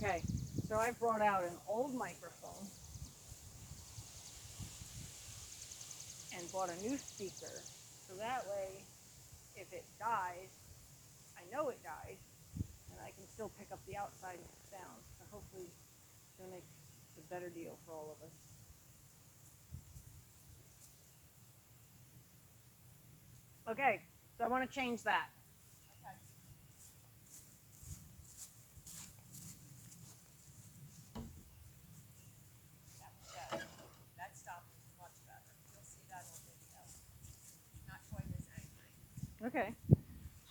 Okay, so I brought out an old microphone and bought a new speaker. So that way, if it dies, I know it dies, and I can still pick up the outside sound. So hopefully it's going to make a better deal for all of us. Okay, so I want to change that. Okay. That was better. That stop was much better. You'll see that on video. Not quite as angry. Okay,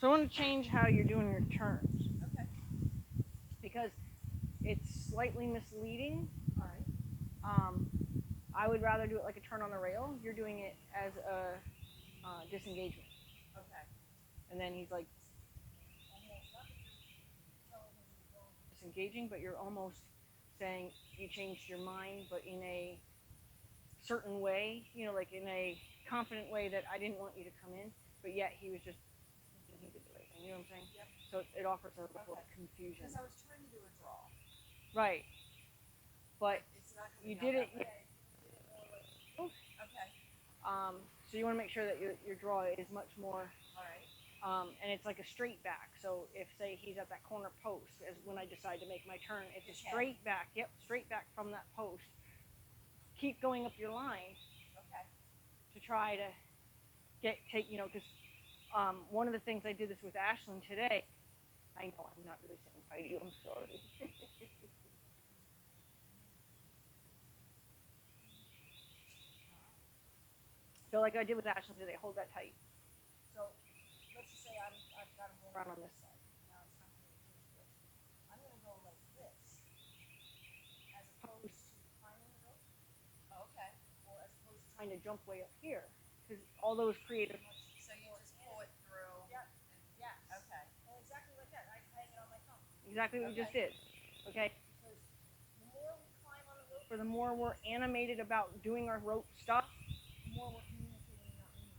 so I want to change how you're doing your turns. Okay. Because it's slightly misleading. All right. I would rather do it like a turn on the rail. You're doing it as a disengagement. Okay. And then he's like, disengaging, but you're almost saying you changed your mind, but in a certain way, like in a confident way that I didn't want you to come in, but yet he was just thinking he did the right thing. You know what I'm saying? Yep. So it offers a little confusion. Because I was trying to do a draw. Right. But it's not you did it. Okay. So you want to make sure that your draw is much more. All right. And it's like a straight back. So if, say, he's at that corner post, as when I decide to make my turn, it's a straight back. Yep, straight back from that post. Keep going up your line. Okay. To try to take, because one of the things I did this with Ashlyn today. I know I'm not really saying hi to you. I'm sorry. So like I did with Ashlyn today, hold that tight. So let's just say I've got to roll around on this side. Now it's time for me to change this. I'm going to go like this, as opposed to climbing the rope. Okay. Or as opposed to trying to jump way up here, because all those create a. So you just pull it through. Yeah. Yeah. Okay. Well, exactly like that. I hang it on my thumb. Exactly what we just did. Okay. Because the more we climb on the rope, for the more we're animated about doing our rope stuff, the more we're communicating that we need.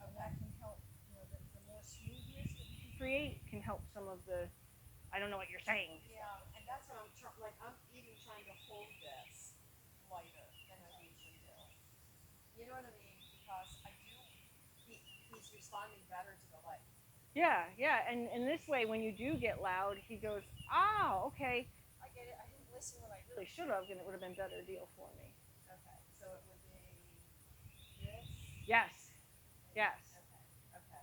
And that can help, the more smoothness that we can create can help some of the, I don't know what you're saying. Yeah, and that's what I'm trying, like I'm even trying to hold this lighter than I usually do. You know what I mean? Because I do, he's responding better to the light. Yeah, and this way when you do get loud, he goes, okay. I get it. I didn't listen when I really should have, and it would have been a better deal for me. Okay, so it would be this? Yes. Yes. Okay.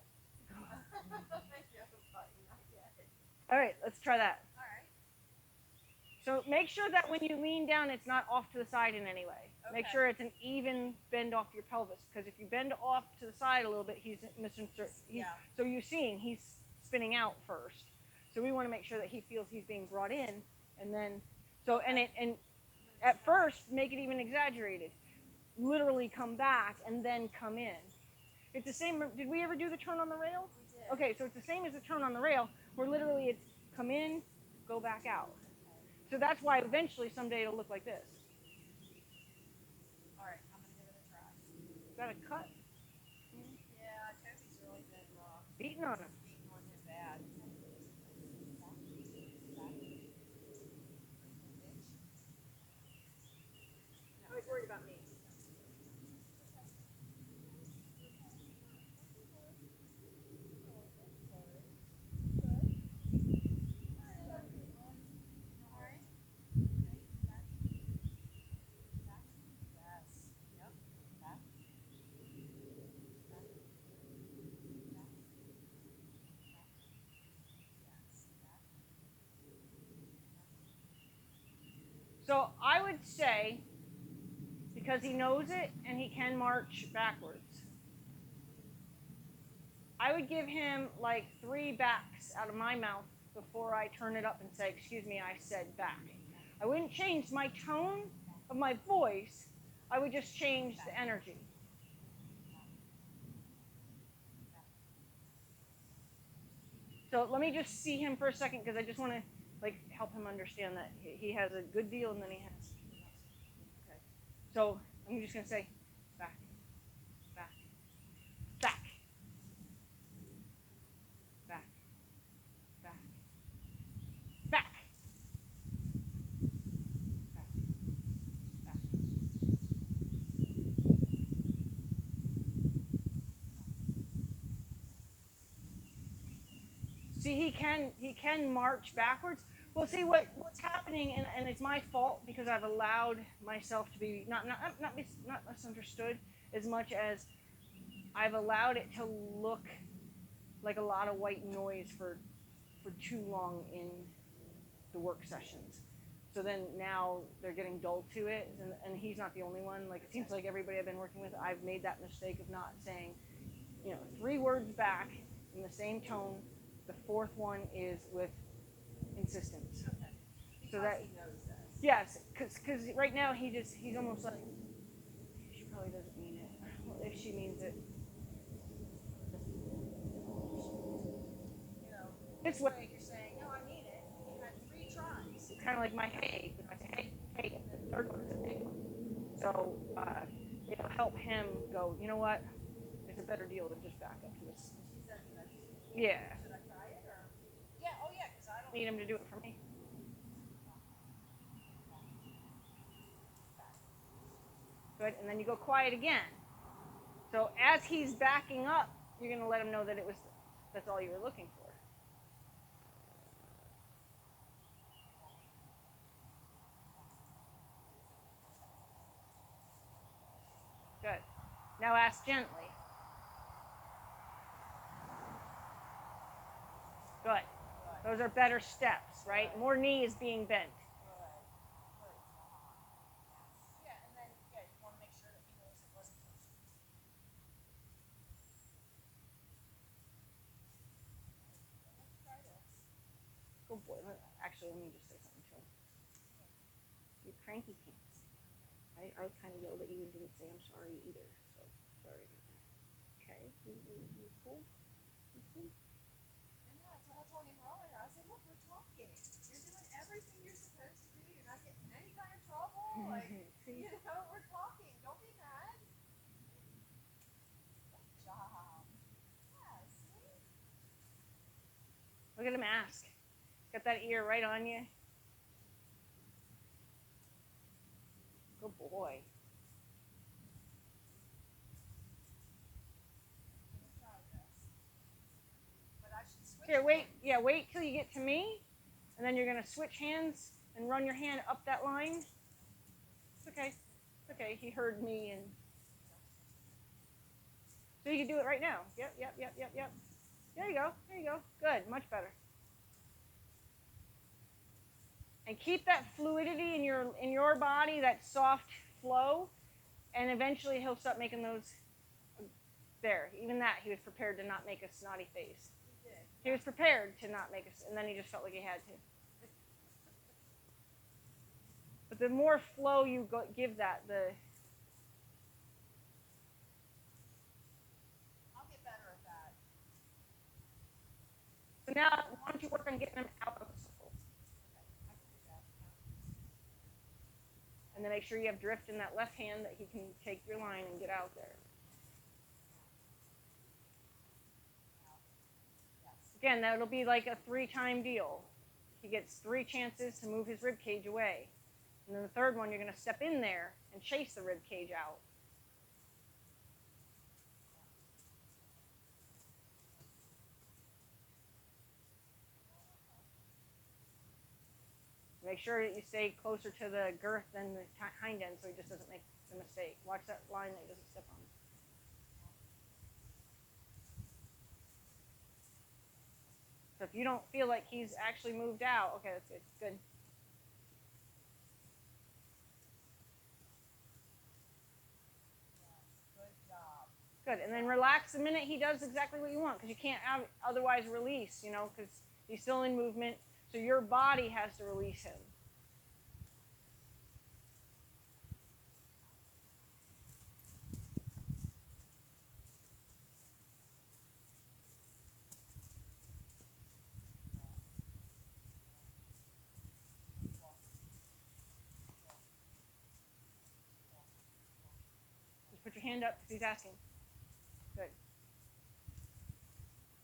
All right, let's try that. All right. So make sure that when you lean down, it's not off to the side in any way. Okay. Make sure it's an even bend off your pelvis, because if you bend off to the side a little bit, he's misinserted. Yeah. So you're seeing he's spinning out first. So we want to make sure that he feels he's being brought in, and then and at first make it even exaggerated. Literally come back and then come in. It's the same. Did we ever do the turn on the rail? We did. Okay, so it's the same as the turn on the rail, where literally it's come in, go back out. So that's why eventually someday it'll look like this. All right, I'm going to give it a try. Is that a cut? Yeah, Toby's really been beating on him. Beating on him bad. I was worried about me. So I would say, because he knows it and he can march backwards, I would give him like 3 backs out of my mouth before I turn it up and say, excuse me, I said back. I wouldn't change my tone of my voice. I would just change the energy. So let me just see him for a second, because I just want to help him understand that he has a good deal, and then he has. Okay. So I'm just going to say back, back, back, back, back, back, can march backwards. Well, see what's happening, and it's my fault because I've allowed myself to be not misunderstood as much as I've allowed it to look like a lot of white noise for too long in the work sessions. So then now they're getting dull to it, and he's not the only one. Like it seems like everybody I've been working with, I've made that mistake of not saying, 3 words back in the same tone. The fourth one is with insistence. Okay. So Because that he knows this. yes, because right now he's almost like she probably doesn't mean it. Well, if she means it, You know, this this way way you're saying, no, I mean it. You had 3 tries. it's kind of like my hey. If I say hey, and then the third one is a hey. So it'll help him go. You know what? It's a better deal to just back up to this. She said that. Yeah. Should I try it or? Yeah. Oh yeah, because I don't Need him to do it for me. Good, and then you go quiet again. So as he's backing up, you're going to let him know that that's all you were looking for. Good. Now ask gently. Good. Those are better steps, right? More knee is being bent. Yeah, and then you want to make sure that he knows it wasn't pushed. Let's try this. Good boy. Actually, let me just say something to him. You cranky pants. I kind of yelled at you and didn't say I'm sorry either. So sorry about that. Okay. You cool? You cool? And that's what I told him earlier. I said, look, we're talking. You're doing everything you're supposed to do. You're not getting in any kind of trouble. Like, we're talking. Don't be mad. Good job. Yeah, see? Look at him ask. Got that ear right on you. Good boy. Here, wait. Yeah, wait till you get to me, and then you're gonna switch hands and run your hand up that line. It's okay. It's okay. He heard me, and so you can do it right now. Yep. There you go. There you go. Good. Much better. And keep that fluidity in your body, that soft flow, and eventually he'll start making those. There. Even that, he was prepared to not make a snotty face. He was prepared to not make us, and then he just felt like he had to. But the more flow you give that, I'll get better at that. So now, why don't you work on getting him out of the circle? Okay, I can do that. And then make sure you have drift in that left hand that he can take your line and get out there. Again, that'll be like a 3-time deal. He gets 3 chances to move his rib cage away. And then the third one, you're going to step in there and chase the rib cage out. Make sure that you stay closer to the girth than the hind end so he just doesn't make the mistake. Watch that line that he doesn't step on. So if you don't feel like he's actually moved out, okay, that's good. Good. Good job. Good. And then relax the minute he does exactly what you want, because you can't otherwise release, because he's still in movement. So your body has to release him. Just put your hand up because he's asking. Good.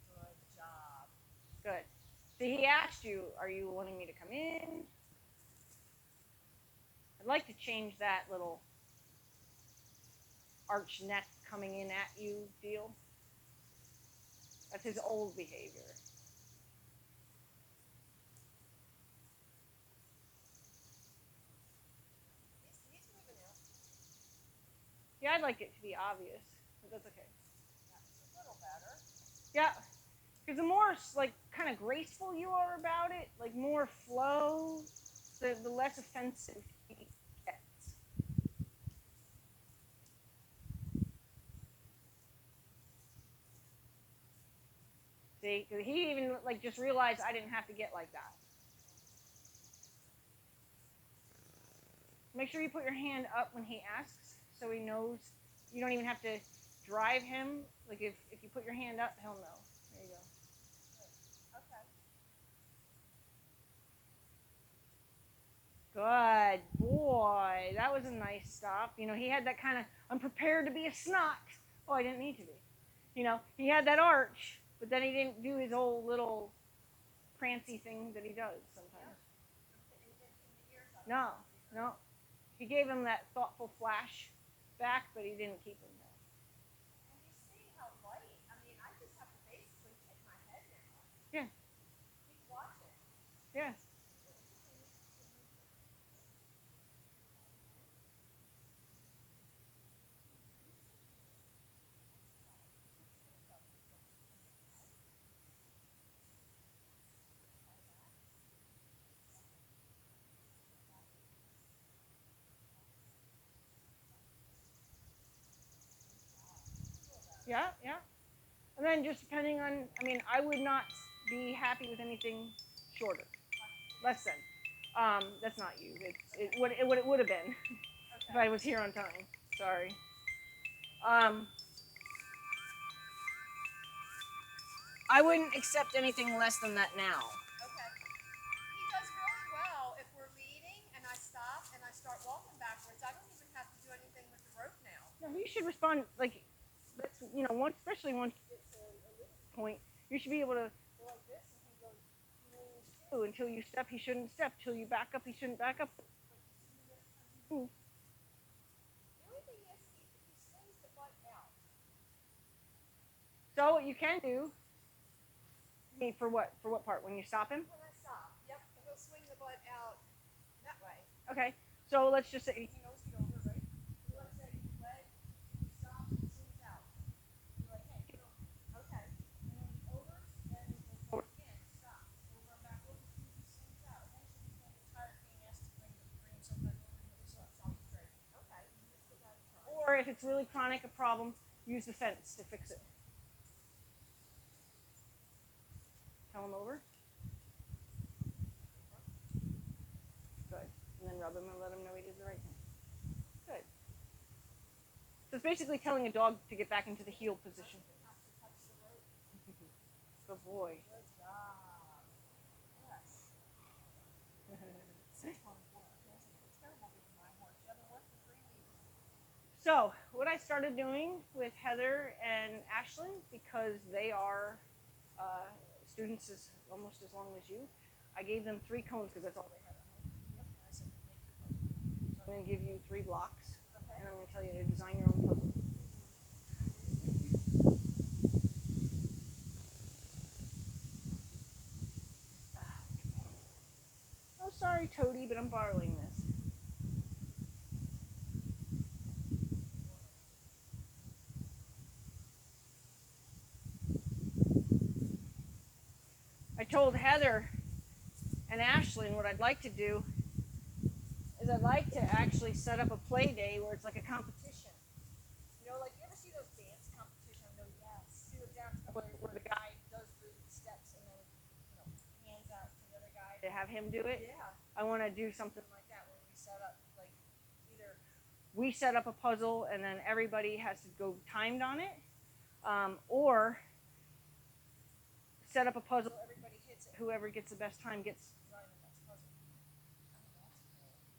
Good job. Good. See, he asked you, are you wanting me to come in? I'd like to change that little arch neck coming in at you deal. That's his old behavior. I'd like it to be obvious, but that's okay. That's a little better. Yeah, because the more like kind of graceful you are about it, like more flow, the less offensive he gets. See, 'cause he even like just realized I didn't have to get like that. Make sure you put your hand up when he asks, so he knows. You don't even have to drive him. Like if you put your hand up, he'll know. There you go. Okay. Good boy. That was a nice stop. You know, he had that kind of, I'm prepared to be a snot. Oh, I didn't need to be. You know, he had that arch, but then he didn't do his old little prancy thing that he does sometimes. No, no. He gave him that thoughtful flash back, but he didn't keep him there. And you see how light. I mean, I just have to basically take my head now. Yeah. He's watching. Yeah. Yeah, yeah. And then just depending on, I mean, I would not be happy with anything shorter, less than. That's not you. It would have been if I was here on time. Sorry. Um, I wouldn't accept anything less than that now. Okay. He does really well if we're leading and I stop and I start walking backwards. I don't even have to do anything with the rope now. No, you should respond like that's once, especially once you get to a little point, you should be able to go like this, and he goes until you step, he shouldn't step. Till you back up, he shouldn't back up. Ooh. The only thing is, he swings the butt out. So what you can do, for what? For what part? When you stop him? When I stop, yep, he'll swing the butt out that way. Okay. So let's just say He knows the over, right? So let's say leg, he stops, he swings out. You're like, hey, get over. Okay. And then he overs, then he goes forward again, stops, over and back over, he swings out. Eventually he's going to get tired of being asked to bring somebody over and he'll stop straight. Okay. or if it's really chronic a problem, use the fence to fix it. Tell him over. Good. And then rub him and let him know he did the right thing. Good. So it's basically telling a dog to get back into the heel position. Good boy. Good job. Yes. It's terrible being my horse. You haven't worked for 3 weeks. So what I started doing with Heather and Ashlyn, because they are students almost as long as you, I gave them 3 cones because that's all they had at home. Yep. I said, make your puzzle. So I'm going to give you 3 blocks, Okay. and I'm going to tell you to design your own puzzle. Oh, sorry, Toady, but I'm borrowing this. I told Heather and Ashlyn what I'd like to do is I'd like to actually set up a play day where it's like a competition. You know, like you ever see those dance competitions? Yes. See the dance where the guy does the steps and then hands out to the other guy to have him do it. Yeah. I want to do something like that where we set up like either we set up a puzzle and then everybody has to go timed on it, or set up a puzzle, everybody hits it, whoever gets the best time gets to design the next puzzle.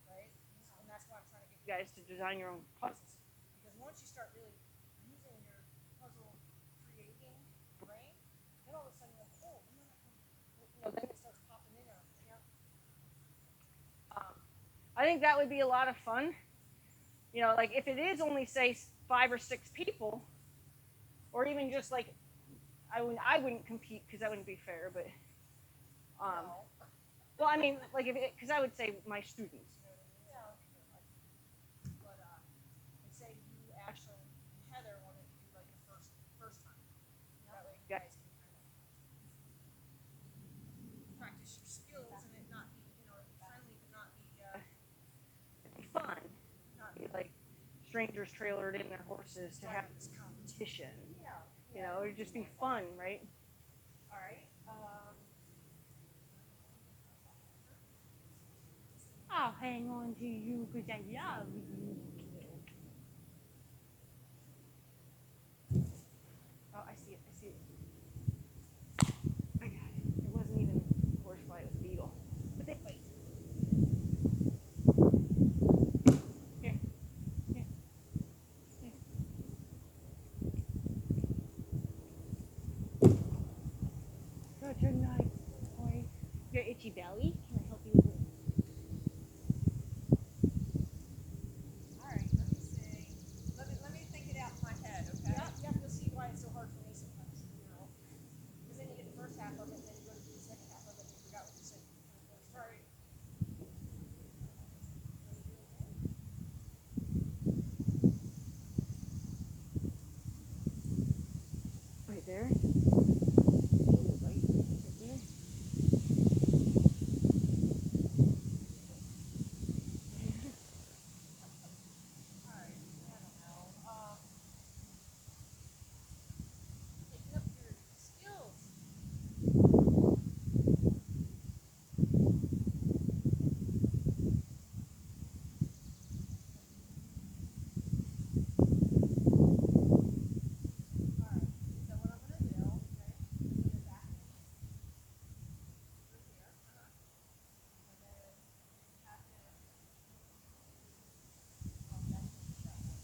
Right? And that's why I'm trying to get you guys to design your own puzzles. Because once you start really using your puzzle creating brain, then all of a sudden you're like, oh, then it starts popping in on you. I think that would be a lot of fun. You know, like if it is only say 5 or 6 people, or even just like I wouldn't compete because that wouldn't be fair. But No. well, I mean, like because I would say my students. You know what I mean? Yeah. But say you, Ashlyn, strangers trailered in their horses to have this competition. You know, it'd just be fun, right? All right. I'll hang on to you because I love you. Oh, I see it. I see it. I got it. It wasn't even horsefly, it was beetle. But they wait. Here. Here. Here. Such a nice boy. Your itchy belly. Can I help you with it? All right. Let me see. Let me think it out in my head. Okay. Yep. You'll see why it's so hard for me sometimes. Because then you get the first half of it, and then you go to the second half of it, and you forgot what you said. Right. Right there. Right there. All right. I don't know. Picking up your skills. All right. So what I'm gonna do? Okay. I'm gonna back in through here. And then have him. Oh, that's that way.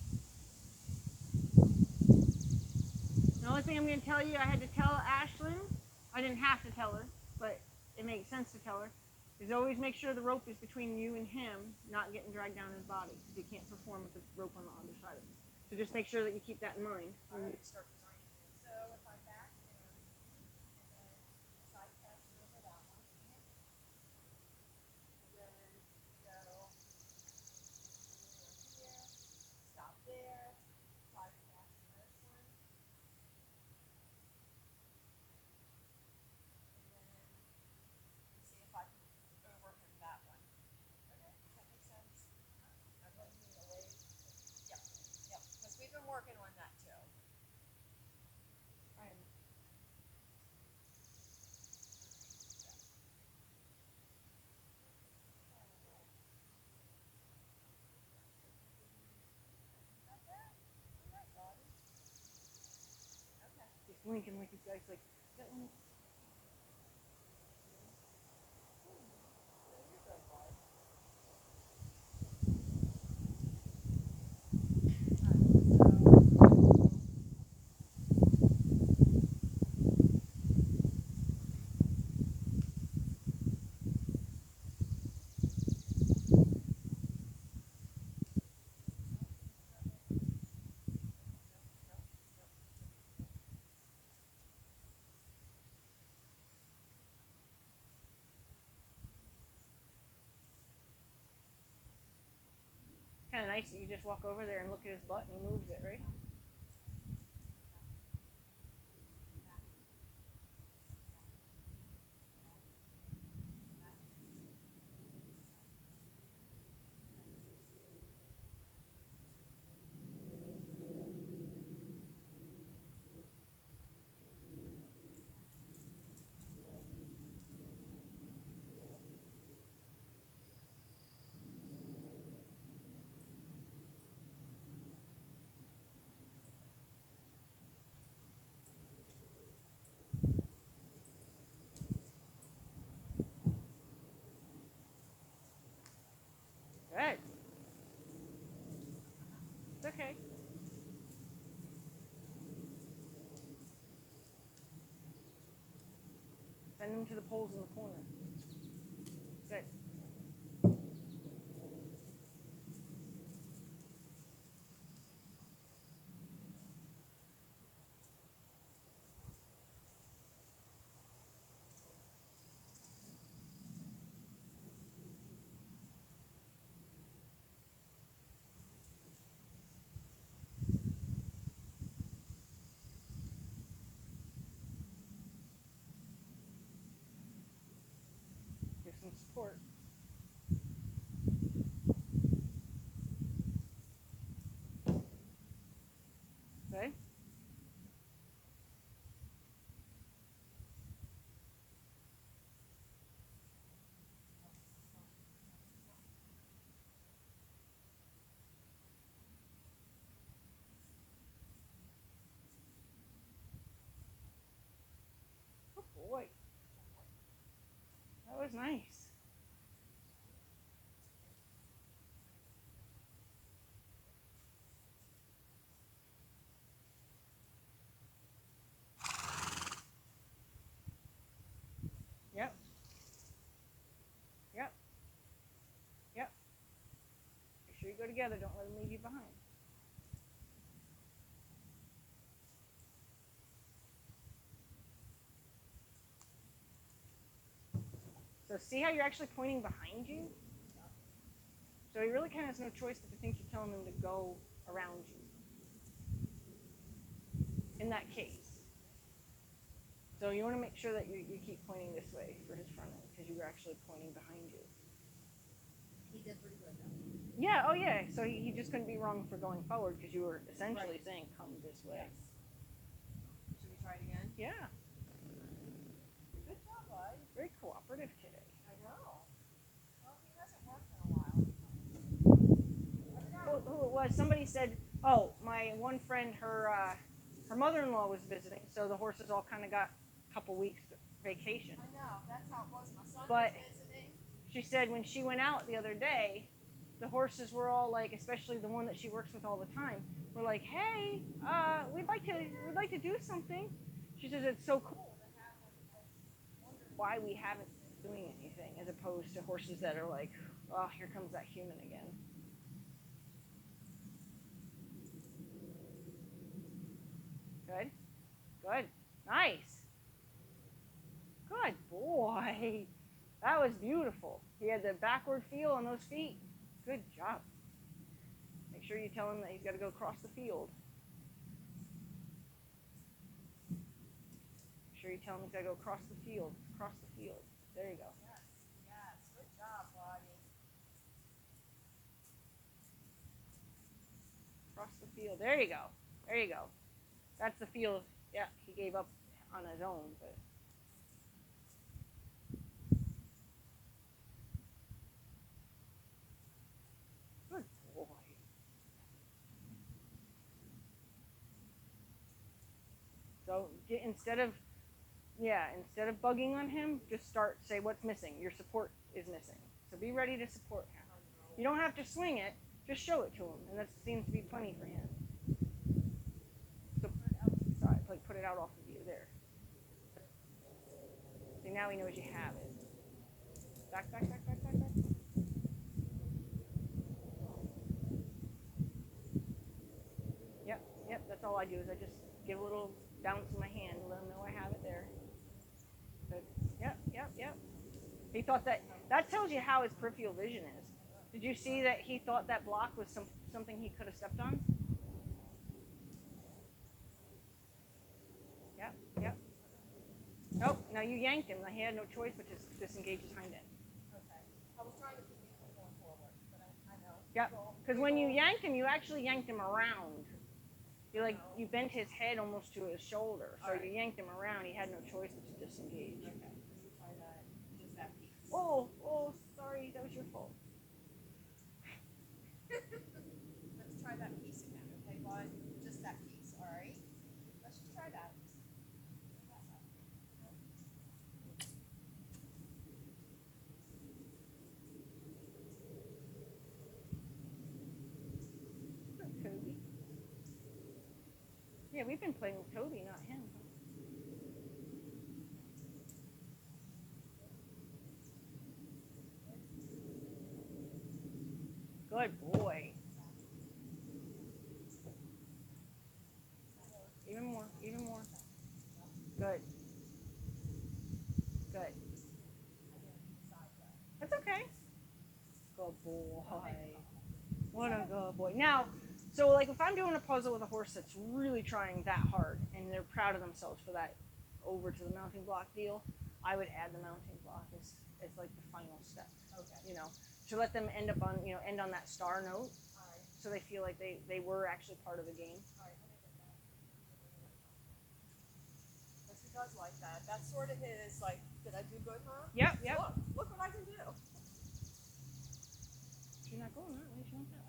The only thing I'm going to tell you, I had to tell Ashlyn. I didn't have to tell her, but it makes sense to tell her. Is always make sure the rope is between you and him, not getting dragged down his body, because he can't perform with the rope on the other side of him. So just make sure that you keep that in mind. All right. Start designing it. So if I back in, and then side test over that one, and then go here, stop there, side test this one, and then see if I can overcome that one. Okay, does that make sense? I'm going to need a wave. Yep, yep, because we've been working on that too. All right. Not bad. All right, Bobby. Okay. He's blinking like he's like that one. Yeah, you're good, bud. Kind of nice that you just walk over there and look at his butt and he moves it, right? Good. It's okay. Send him to the poles in the corner. Good. was nice. Yep. Yep. Yep. Make sure you go together. Don't let him leave you behind. So see how you're actually pointing behind you? So he really kind of has no choice but to think you're telling him to go around you. In that case. So you want to make sure that you keep pointing this way for his front end because you were actually pointing behind you. He did pretty good though. Yeah, oh yeah. So he just couldn't be wrong for going forward because you were essentially saying come this way. Yes. Should we try it again? Yeah. Good job, bud. Very cooperative today. I know. Well, he hasn't worked in a while. Who it was? Somebody said, "Oh, my one friend, her mother-in-law was visiting, so the horses all kind of got a couple weeks vacation." I know. That's how it was. My son But was visiting. she said when she went out the other day, the horses were all like, especially the one that she works with all the time, were like, "Hey, we'd like to do something." She says it's so cool to have them wonder why we haven't been doing anything, as opposed to horses that are like, "Oh, here comes that human again." Good, good, nice, good boy. That was beautiful. He had the backward feel on those feet. Good job. Make sure you tell him that he's got to go across the field. Make sure you tell him he's got to go across the field. Across the field. There you go. Yes. Yes. Good job, buddy. Across the field. There you go. There you go. That's the field. Yeah, he gave up on his own, but. Good boy. So instead of bugging on him, just say what's missing. Your support is missing. So be ready to support him. You don't have to swing it, just show it to him, and that seems to be plenty for him. So put it out to the side, like put it out off of you there. See, now he knows you have it. Back, back, back, back, back, back. Yep, that's all I do is I just give a little bounce in my hand to let him know I have it there. Good. Yep. He thought that tells you how his peripheral vision is. Did you see that he thought that block was something he could have stepped on? Yep. Nope, now you yanked him. He had no choice but to disengage his hind end. Okay. I was trying to keep him from going forward, but I know. Yep, because when you yanked him, you actually yanked him around. You bent his head almost to his shoulder, so you yanked him around. He had no choice but to disengage. Okay. Let's try that. Just that piece. Oh, sorry, that was your fault. Let's try that piece again, okay, bud? Just that piece, all right? Let's just try that. Toby. Yeah, we've been playing with Toby, not him. Good boy. Even more. Good. That's okay. Good boy. What a good boy. Now, so like if I'm doing a puzzle with a horse that's really trying that hard and they're proud of themselves for that over to the mounting block deal, I would add the mounting block as like the final step. Okay. To let them end on that star note, so they feel like they were actually part of the game. All right, let me get that. Because he does like that. That's sort of his, like, did I do good, huh? Yep. Look what I can do. She's not going that way. She went that way.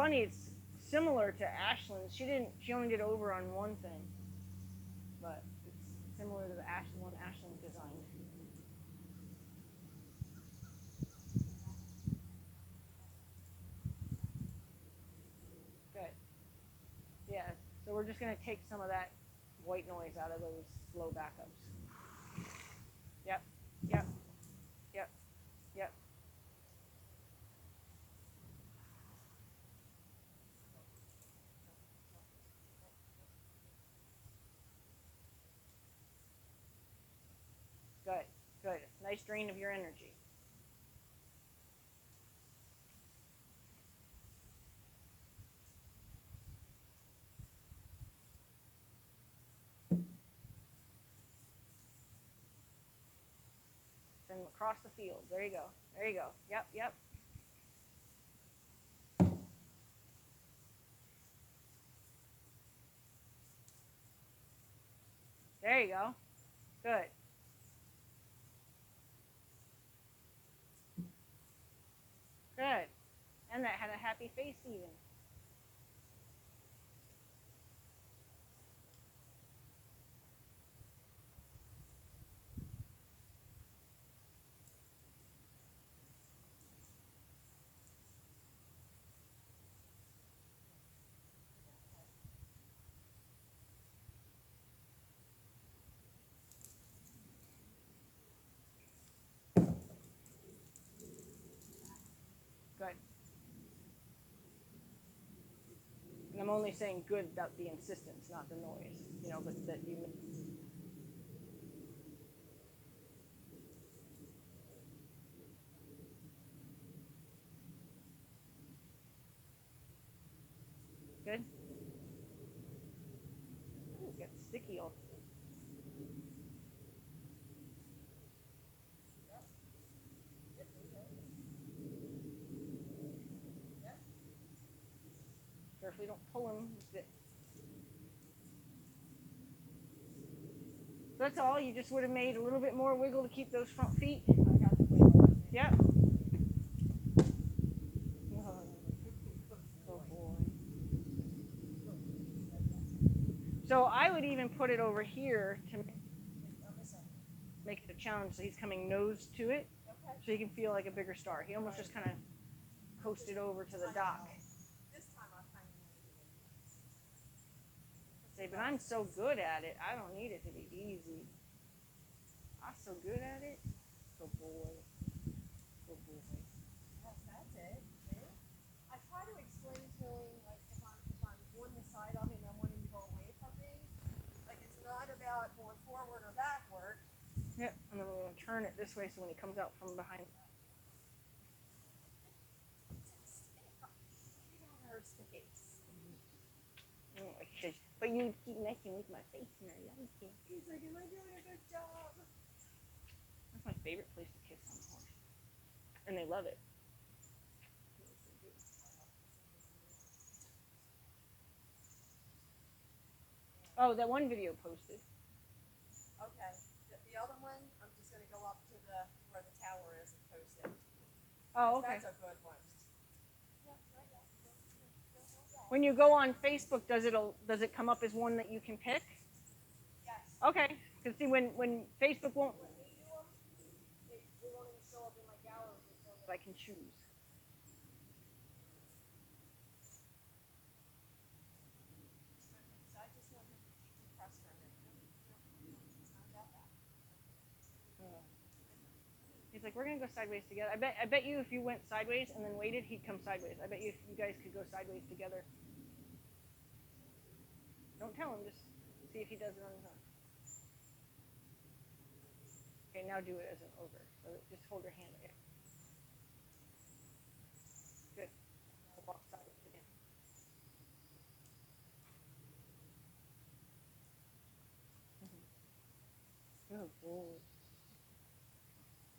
funny. It's similar to Ashlyn's. She only did over on one thing, but it's similar to the one Ashlyn designed. Good. Yeah. So we're just gonna take some of that white noise out of those slow backups. Yep. Yep. Yep. Yep. Good. Good. Nice drain of your energy. Send them across the field. There you go. There you go. Yep. Yep. There you go. Good. Good. And that had a happy face even. Good. And I'm only saying good about the insistence, not the noise. But that you. Good. Ooh, it got sticky all. Carefully, don't pull them. So that's all. You just would have made a little bit more wiggle to keep those front feet. Yep. Oh boy. So I would even put it over here to make it a challenge. So he's coming nose to it, so he can feel like a bigger star. He almost just kind of coasted over to the dock. Say, but I'm so good at it. I don't need it to be easy. I'm so good at it. Good boy. Good boy. That's it. I try to explain to him, like, if I'm on the side of him, I want him to go away from me. Like, it's not about going forward or backward. Yep. And then we're going to turn it this way so when he comes out from behind. But you keep messing with my face and I like it. He's like, am I doing a good job? That's my favorite place to kiss on a horse. And they love it. Oh, that one video posted. Okay. The other one, I'm just going to go up to where the tower is and post it. Oh, okay. That's a good one. When you go on Facebook, does it come up as one that you can pick? Yes. Okay. Because see, when Facebook won't. When we do them, they won't even show up in my gallery so that I can choose. So I just want him to keep the press for a minute. It's not about that. He's like, we're gonna go sideways together. I bet you if you went sideways and then waited, he'd come sideways. I bet you if you guys could go sideways together. Don't tell him, just see if he does it on his own. Okay, now do it as an ogre. So just hold your hand there. Good. I'll walk sideways again. Oh boy.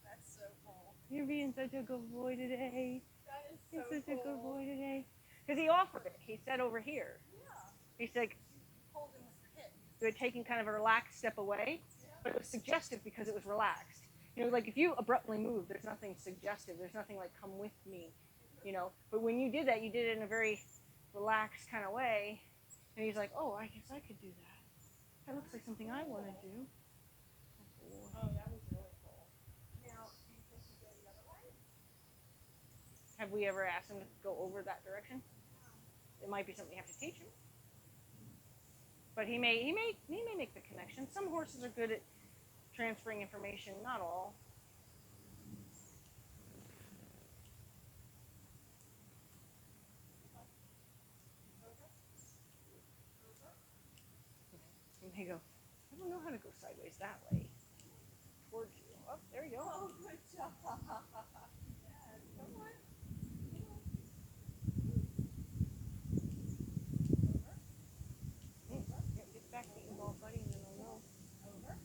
That's so cool. You're being such a good boy today. That is so You're such cool. a good boy today. Because he offered it. He said over here. Yeah. He said Hold him with your hip. you had taken kind of a relaxed step away, but it was suggestive because it was relaxed. Like if you abruptly move, there's nothing suggestive. There's nothing like come with me. you know. But when you did that, you did it in a very relaxed kind of way, and he's like, oh, I guess I could do that. That looks like something I want to do. Oh, that was really cool. Now, do you think you go the other way? Have we ever asked him to go over that direction? It might be something you have to teach him. But he may make the connection. Some horses are good at transferring information, not all. And they go, I don't know how to go sideways that way. Towards you. Oh, there you go. Oh, good job. Yes, come on. Get back to the ball, buddy, and then I'll know. Over.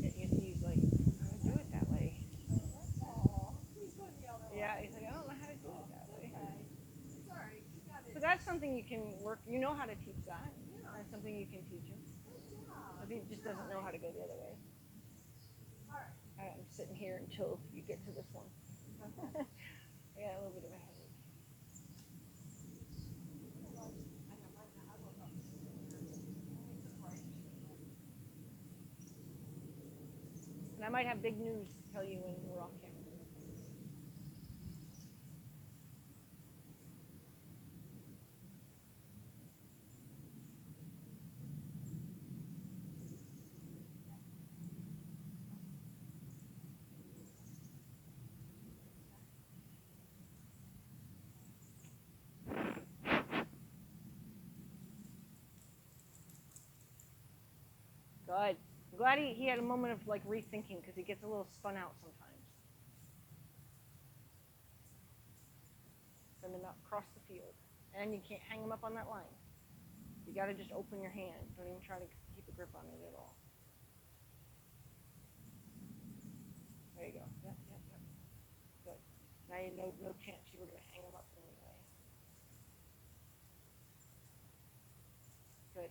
He's like, I don't do it that way. Oh, he's going the other way. Yeah, he's like, I don't know how to do it that way. Okay. It's all right. You got it. So that's something you can work. You know how to teach that. Yeah. That's something you can teach him. Good job. But he just doesn't know how to go the other way. All right. I'm sitting here until you get to this one. I got a little bit of a headache. And I might have big news to tell you when we're off camera. Good. I'm glad he had a moment of like rethinking because he gets a little spun out sometimes. Send him out across the field. And you can't hang him up on that line. You got to just open your hand. Don't even try to keep a grip on it at all. There you go. Yep. Good. Now you know no chance you were going to hang him up anyway. Good.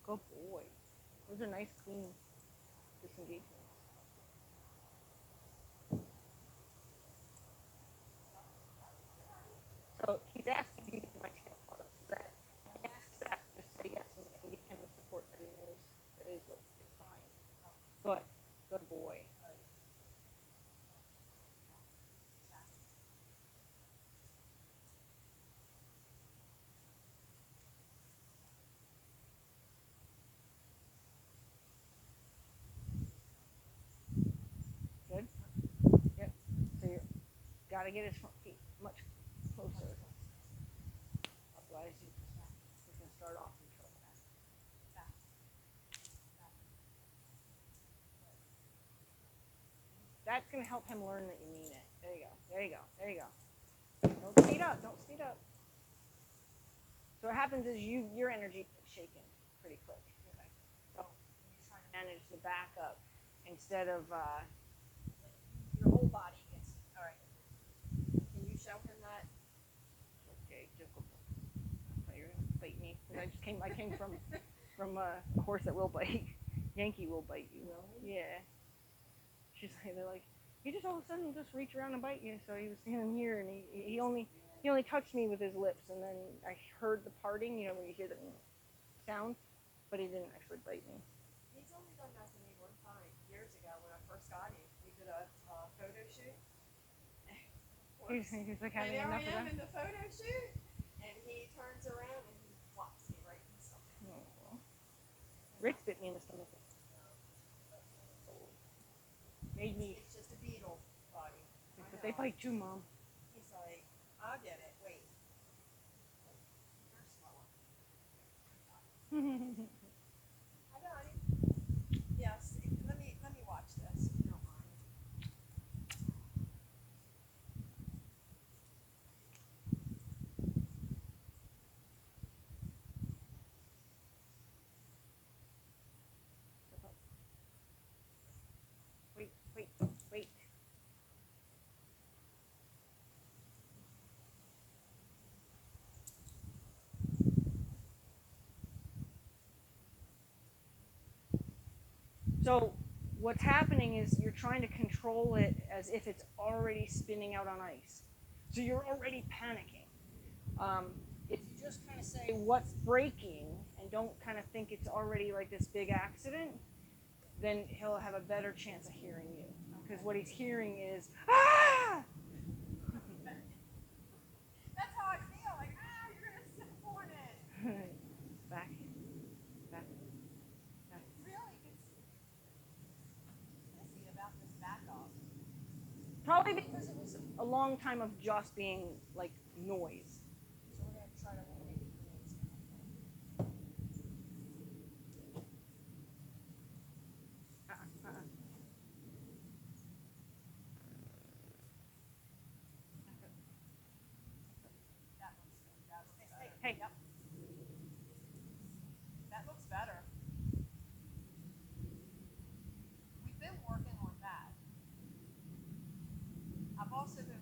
Good boy. Those are nice, clean disengagements. So he's asking you to my tail close. That he asks that, just say yes and give him the support that he knows that is what is behind. Good. Good boy. Good. Yep. So you got to get his front feet much closer. Otherwise, he's going to start off in trouble. That's going to help him learn that you mean it. There you go. There you go. There you go. Don't speed up. Don't speed up. So what happens is your energy is shaken pretty quick. Okay. So you're trying to manage the back up instead of Your whole body gets. All right. Can you show him that? okay, difficult. You're gonna bite me. I came from a horse that will bite. Yankee will bite you. Really? Yeah. They're like, he just all of a sudden just reach around and bite you. So he was standing here and he only touched me with his lips, and then I heard the parting, you know, when you hear the sound, but he didn't actually bite me. He's only done that to me one time years ago when I first got him. We did a photo shoot. He's like And having there I enough of am that. in the photo shoot, and he turns around and he whops me right in the stomach. Oh. Rick bit me in the stomach. Made me. It's just a beetle body. But they bite too, Mom. He's like, I'll get it. Wait. You're slower. Hi, Donnie. Yes. Let me watch this. If you don't mind. So what's happening is you're trying to control it as if it's already spinning out on ice. So you're already panicking. If you just kind of say what's breaking and don't kind of think it's already like this big accident, then he'll have a better chance of hearing you. Because what he's hearing is, ah! That's how I feel. Like, you're gonna step on it. Back, back, back. Really gets pissy about this back off. Probably because it was a long time of just being like noise. So we're gonna try to eliminate the noise now. That looks good. That looks better. Hey. Yep. That looks better. We've been working on that. I've also been,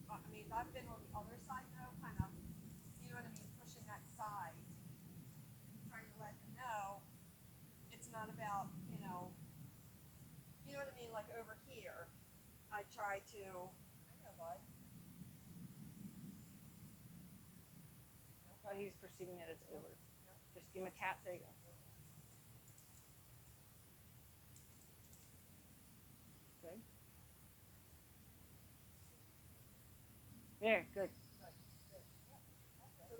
I mean, I've been on the other side though, kind of, you know what I mean, pushing that side, trying to let them know it's not about, you know what I mean, like over here, I try to, I know what, But he's perceiving that it's over. Just give him a tap. There you go. Good. There. Good. So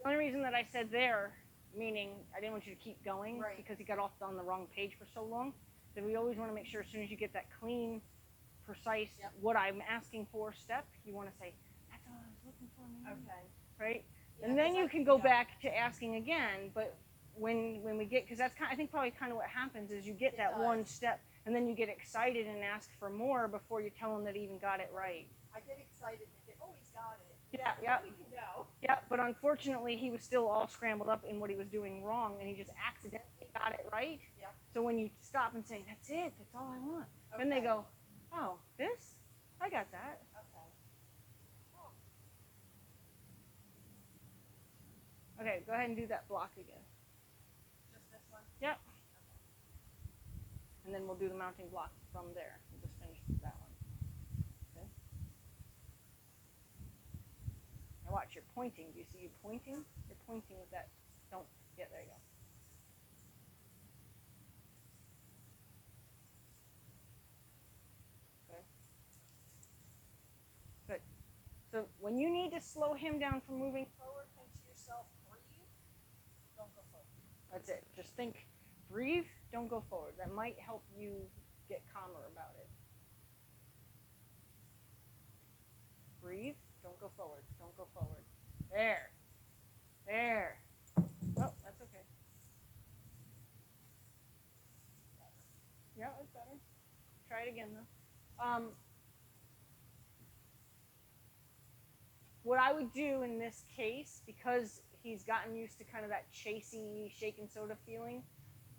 the only reason that I said there, meaning I didn't want you to keep going, Right. because he got off on the wrong page for so long, that we always want to make sure as soon as you get that clean, precise, Yep. what I'm asking for step, you want to say, that's all I was looking for, man. okay. Right? Yeah, And then 'cause you I- can go yeah. back to asking again, but when we get, because that's kind of, I think probably kind of what happens is you get It that does. one step, and then you get excited and ask for more before you tell them that he even got it right. I get excited and think, oh, he's got it. Yeah, yeah. We can go. Yeah, but unfortunately, he was still all scrambled up in what he was doing wrong, and he just accidentally got it right. Yeah. So when you stop and say, "That's it. That's all I want," then they Okay. go, "Oh, this? I got that." Okay. Oh, Okay, go ahead and do that block again. just this one? Yep. And then we'll do the mounting block from there. We'll just finish that one. Okay. Now watch, you're pointing. Do you see you pointing? You're pointing with that. Don't. Yeah, there you go. Okay. Good. So when you need to slow him down from moving Forward, think to yourself, breathe. Don't go forward. That's it. Just think, breathe, don't go forward. That might help you get calmer about it. Breathe, don't go forward. Don't go forward. There. There. Oh, that's okay. Yeah, that's better. Try it again though. What I would do in this case, because he's gotten used to kind of that chasey, shaken soda feeling,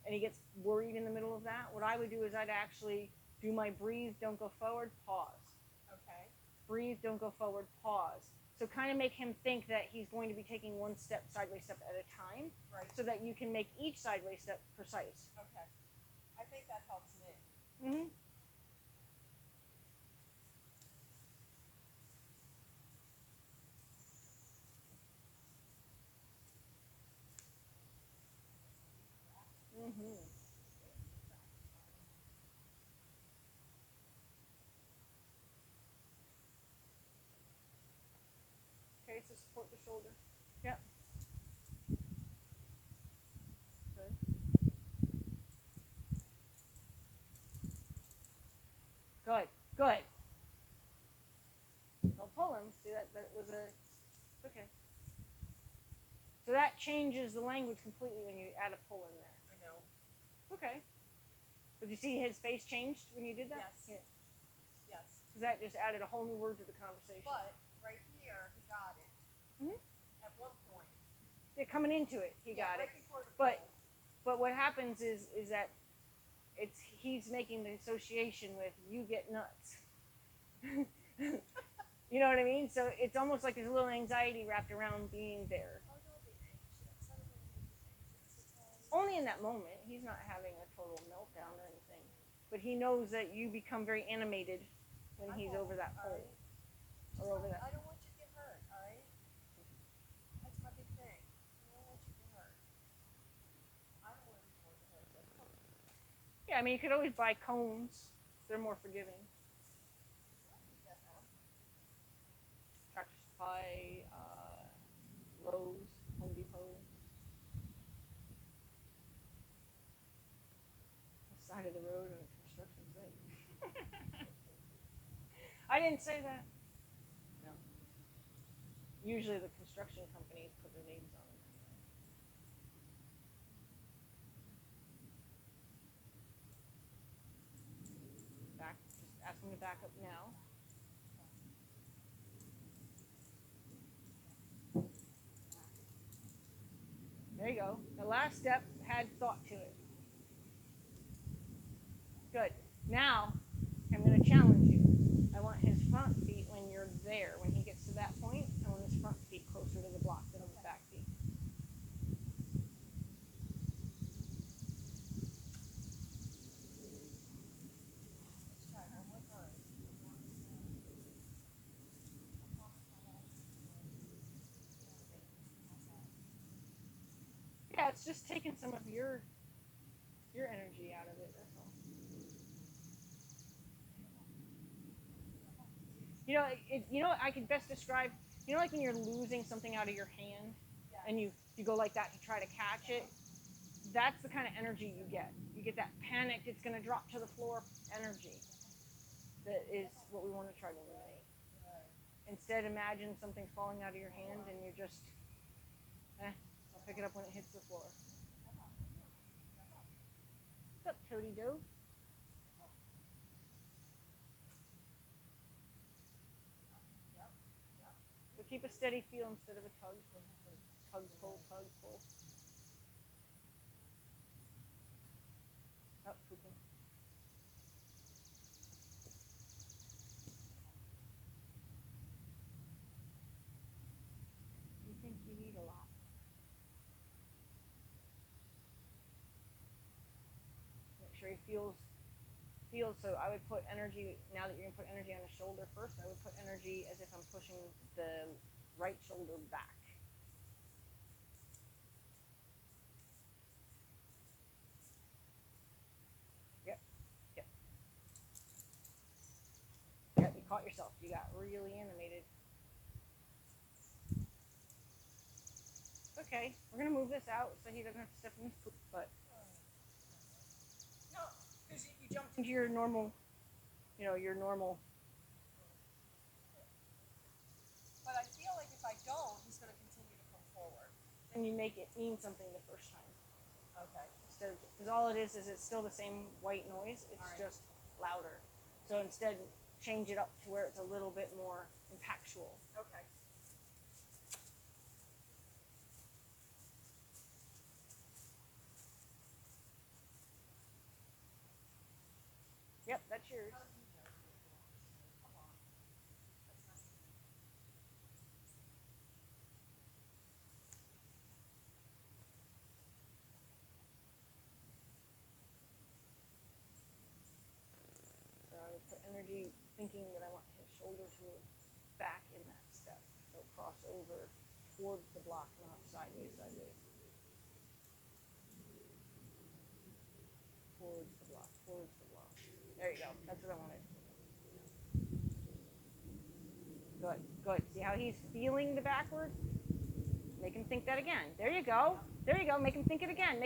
and he gets worried in the middle of that, what I would do is I'd actually do my breathe, don't go forward, pause. Okay. Breathe, don't go forward, pause. So kind of make him think that he's going to be taking one step, sideways step at a time, Right. so that you can make each sideways step precise. Okay. I think that helps me. Mm-hmm. Mm-hmm. Okay, so support the shoulder. Yep. Good. Good. Good. Don't pull him. See that was a okay. So that changes the language completely when you add a pull in there. I know. Okay. Did you see his face changed when you did that? Yes. Yeah. Yes. So that just added a whole new word to the conversation. But right here, he got it. Mhm. At one point. Yeah, coming into it, he got right it. before the But pull. but what happens is that he's making the association with you get nuts. You know what I mean? So it's almost like there's a little anxiety wrapped around being there. Oh, don't be anxious. I don't want to make you anxious. Only in that moment. He's not having a total meltdown or anything. but he knows that you become very animated when he's over that pole or over that. I don't want you to get hurt, all right? That's my big thing. I don't want you to get hurt. I don't want you to hurt. Yeah, I mean, you could always buy cones. They're more forgiving. Tractor Supply, Lowe's, Home Depot. The side of the road and construction site. I didn't say that. No. Usually the construction companies put their names on them anyway. Just ask them to back up now. There you go. The last step had thought to it. Good. Now, I'm going to challenge you. I want his front feet when you're there. When he gets to that point, I want his front feet closer to the block than his back feet. Yeah, it's just taking some of your energy out of it. That's all. I could best describe. Like when you're losing something out of your hand, and you go like that to try to catch it. That's the kind of energy you get. You get that panicked, it's going to drop to the floor energy. That is what we want to try to eliminate. Instead, imagine something's falling out of your hand, and you're just, I'll pick it up when it hits the floor. What's up, Toady Doe? So keep a steady feel instead of a tug. Tug, pull, tug, pull. Oh, pooping. You think you need a lot? Make sure he feels. So I would put energy, now that you're going to put energy on the shoulder first, I would put energy as if I'm pushing the right shoulder back. Yep. Yep, you caught yourself. You got really animated. Okay, we're going to move this out so he doesn't have to step in his poop, but. No, because you jumped into your normal, your normal. But I feel like if I don't, he's going to continue to come forward. And you make it mean something the first time. Okay. Because all it is it's still the same white noise. It's just louder. So instead, change it up to where it's a little bit more impactful. Okay. Yep, that's yours. So I would put energy thinking that I want his shoulder to move back in that step. So cross over towards the block, not sideways. Towards the block. There you go. That's what I wanted. Good. See how he's feeling the backward? Make him think that again. There you go. Make him think it again.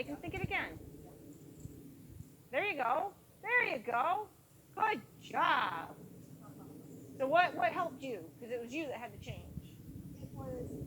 There you go. Good job. So what helped you? Because it was you that had to change. It was